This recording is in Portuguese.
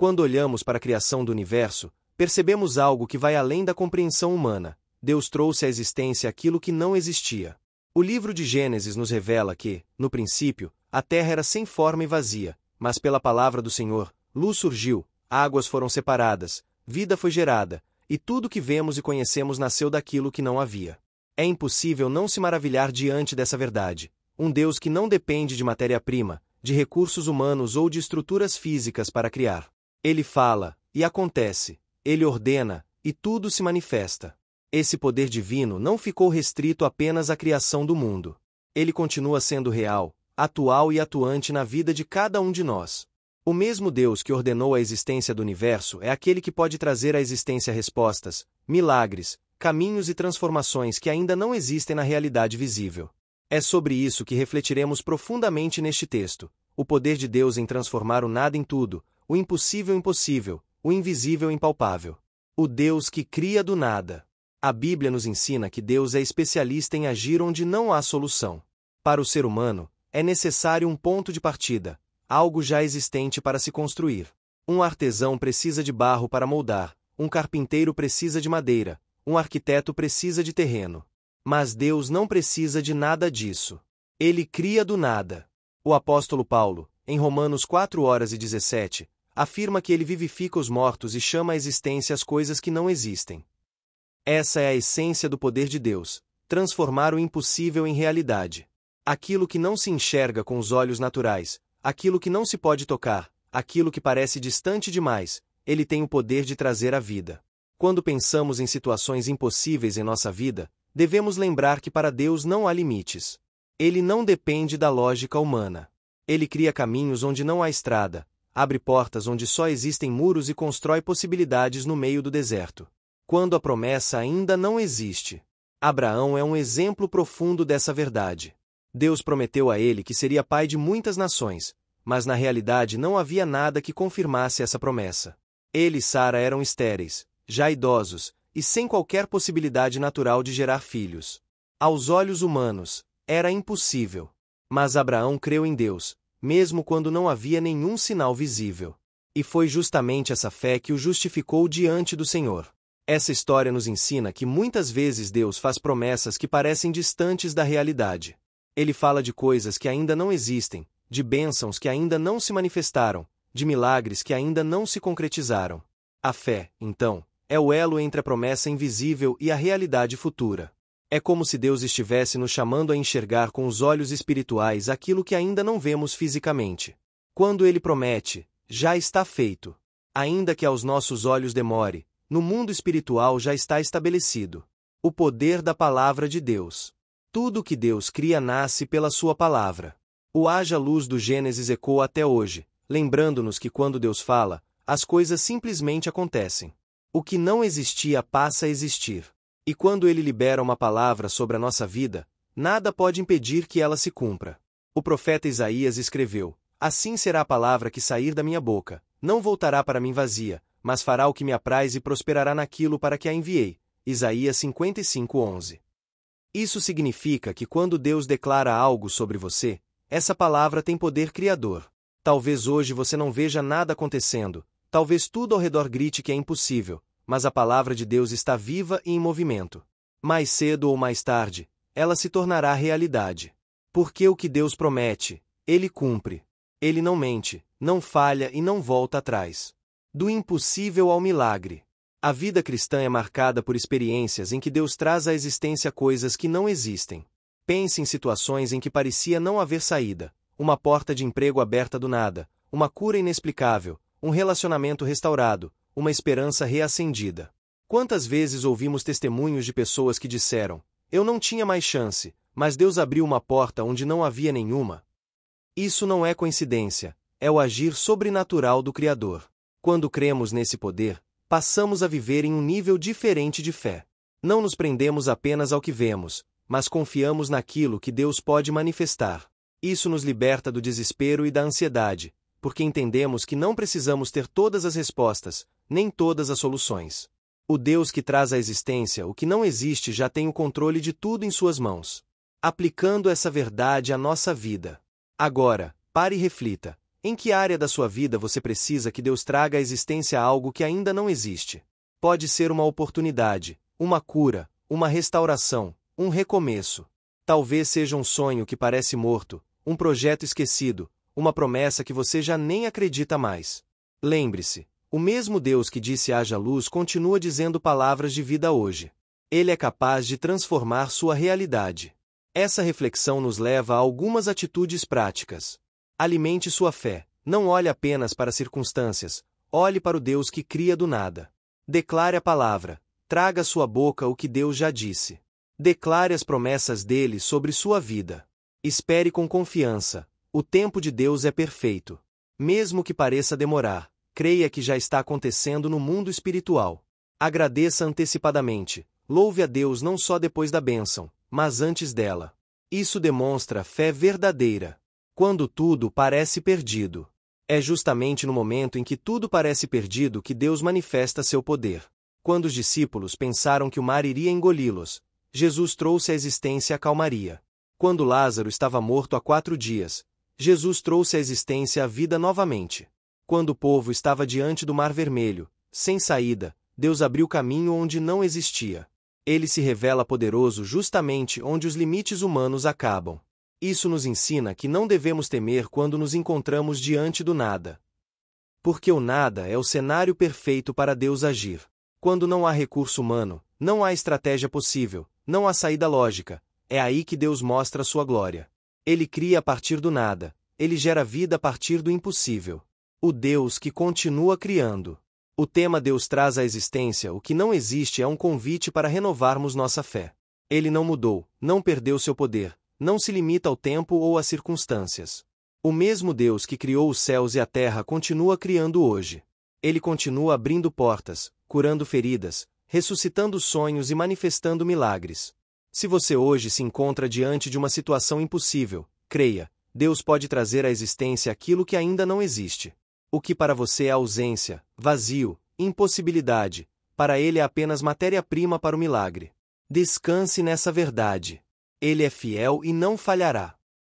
Quando olhamos para a criação do universo, percebemos algo que vai além da compreensão humana. Deus trouxe à existência aquilo que não existia. O livro de Gênesis nos revela que, no princípio, a terra era sem forma e vazia, mas pela palavra do Senhor, luz surgiu, águas foram separadas, vida foi gerada, e tudo que vemos e conhecemos nasceu daquilo que não havia. É impossível não se maravilhar diante dessa verdade. Um Deus que não depende de matéria-prima, de recursos humanos ou de estruturas físicas para criar. Ele fala, e acontece. Ele ordena, e tudo se manifesta. Esse poder divino não ficou restrito apenas à criação do mundo. Ele continua sendo real, atual e atuante na vida de cada um de nós. O mesmo Deus que ordenou a existência do universo é aquele que pode trazer à existência respostas, milagres, caminhos e transformações que ainda não existem na realidade visível. É sobre isso que refletiremos profundamente neste texto. O poder de Deus em transformar o nada em tudo, o impossível em possível, o invisível em palpável. O Deus que cria do nada. A Bíblia nos ensina que Deus é especialista em agir onde não há solução. Para o ser humano, é necessário um ponto de partida, algo já existente para se construir. Um artesão precisa de barro para moldar, um carpinteiro precisa de madeira, um arquiteto precisa de terreno. Mas Deus não precisa de nada disso. Ele cria do nada. O apóstolo Paulo, em Romanos 4:17, afirma que ele vivifica os mortos e chama à existência as coisas que não existem. Essa é a essência do poder de Deus, transformar o impossível em realidade. Aquilo que não se enxerga com os olhos naturais, aquilo que não se pode tocar, aquilo que parece distante demais, ele tem o poder de trazer à vida. Quando pensamos em situações impossíveis em nossa vida, devemos lembrar que para Deus não há limites. Ele não depende da lógica humana. Ele cria caminhos onde não há estrada, abre portas onde só existem muros e constrói possibilidades no meio do deserto. Quando a promessa ainda não existe. Abraão é um exemplo profundo dessa verdade. Deus prometeu a ele que seria pai de muitas nações, mas na realidade não havia nada que confirmasse essa promessa. Ele e Sara eram estéreis, já idosos, e sem qualquer possibilidade natural de gerar filhos. Aos olhos humanos, era impossível. Mas Abraão creu em Deus, mesmo quando não havia nenhum sinal visível. E foi justamente essa fé que o justificou diante do Senhor. Essa história nos ensina que muitas vezes Deus faz promessas que parecem distantes da realidade. Ele fala de coisas que ainda não existem, de bênçãos que ainda não se manifestaram, de milagres que ainda não se concretizaram. A fé, então, é o elo entre a promessa invisível e a realidade futura. É como se Deus estivesse nos chamando a enxergar com os olhos espirituais aquilo que ainda não vemos fisicamente. Quando Ele promete, já está feito. Ainda que aos nossos olhos demore, no mundo espiritual já está estabelecido. O poder da palavra de Deus. Tudo que Deus cria nasce pela sua palavra. O haja luz do Gênesis ecoa até hoje, lembrando-nos que quando Deus fala, as coisas simplesmente acontecem. O que não existia passa a existir. E quando Ele libera uma palavra sobre a nossa vida, nada pode impedir que ela se cumpra. O profeta Isaías escreveu: Assim será a palavra que sair da minha boca, não voltará para mim vazia, mas fará o que me apraz e prosperará naquilo para que a enviei. Isaías 55:11. Isso significa que quando Deus declara algo sobre você, essa palavra tem poder criador. Talvez hoje você não veja nada acontecendo, talvez tudo ao redor grite que é impossível, mas a palavra de Deus está viva e em movimento. Mais cedo ou mais tarde, ela se tornará realidade. Porque o que Deus promete, Ele cumpre. Ele não mente, não falha e não volta atrás. Do impossível ao milagre. A vida cristã é marcada por experiências em que Deus traz à existência coisas que não existem. Pense em situações em que parecia não haver saída, uma porta de emprego aberta do nada, uma cura inexplicável, um relacionamento restaurado, uma esperança reacendida. Quantas vezes ouvimos testemunhos de pessoas que disseram: Eu não tinha mais chance, mas Deus abriu uma porta onde não havia nenhuma? Isso não é coincidência, é o agir sobrenatural do Criador. Quando cremos nesse poder, passamos a viver em um nível diferente de fé. Não nos prendemos apenas ao que vemos, mas confiamos naquilo que Deus pode manifestar. Isso nos liberta do desespero e da ansiedade, porque entendemos que não precisamos ter todas as respostas, nem todas as soluções. O Deus que traz à existência o que não existe já tem o controle de tudo em suas mãos. Aplicando essa verdade à nossa vida. Agora, pare e reflita. Em que área da sua vida você precisa que Deus traga à existência algo que ainda não existe? Pode ser uma oportunidade, uma cura, uma restauração, um recomeço. Talvez seja um sonho que parece morto, um projeto esquecido, uma promessa que você já nem acredita mais. Lembre-se, o mesmo Deus que disse haja luz continua dizendo palavras de vida hoje. Ele é capaz de transformar sua realidade. Essa reflexão nos leva a algumas atitudes práticas. Alimente sua fé. Não olhe apenas para as circunstâncias, olhe para o Deus que cria do nada. Declare a palavra. Traga à sua boca o que Deus já disse. Declare as promessas dele sobre sua vida. Espere com confiança. O tempo de Deus é perfeito. Mesmo que pareça demorar, creia que já está acontecendo no mundo espiritual. Agradeça antecipadamente. Louve a Deus não só depois da bênção, mas antes dela. Isso demonstra fé verdadeira. Quando tudo parece perdido. É justamente no momento em que tudo parece perdido que Deus manifesta seu poder. Quando os discípulos pensaram que o mar iria engoli-los, Jesus trouxe à existência a calmaria. Quando Lázaro estava morto há 4 dias, Jesus trouxe à existência a vida novamente. Quando o povo estava diante do Mar Vermelho, sem saída, Deus abriu caminho onde não existia. Ele se revela poderoso justamente onde os limites humanos acabam. Isso nos ensina que não devemos temer quando nos encontramos diante do nada. Porque o nada é o cenário perfeito para Deus agir. Quando não há recurso humano, não há estratégia possível, não há saída lógica, é aí que Deus mostra sua glória. Ele cria a partir do nada, ele gera vida a partir do impossível. O Deus que continua criando. O tema Deus traz à existência o que não existe é um convite para renovarmos nossa fé. Ele não mudou, não perdeu seu poder, não se limita ao tempo ou às circunstâncias. O mesmo Deus que criou os céus e a terra continua criando hoje. Ele continua abrindo portas, curando feridas, ressuscitando sonhos e manifestando milagres. Se você hoje se encontra diante de uma situação impossível, creia, Deus pode trazer à existência aquilo que ainda não existe. O que para você é ausência, vazio, impossibilidade, para Ele é apenas matéria-prima para o milagre. Descanse nessa verdade. Ele é fiel e não falhará.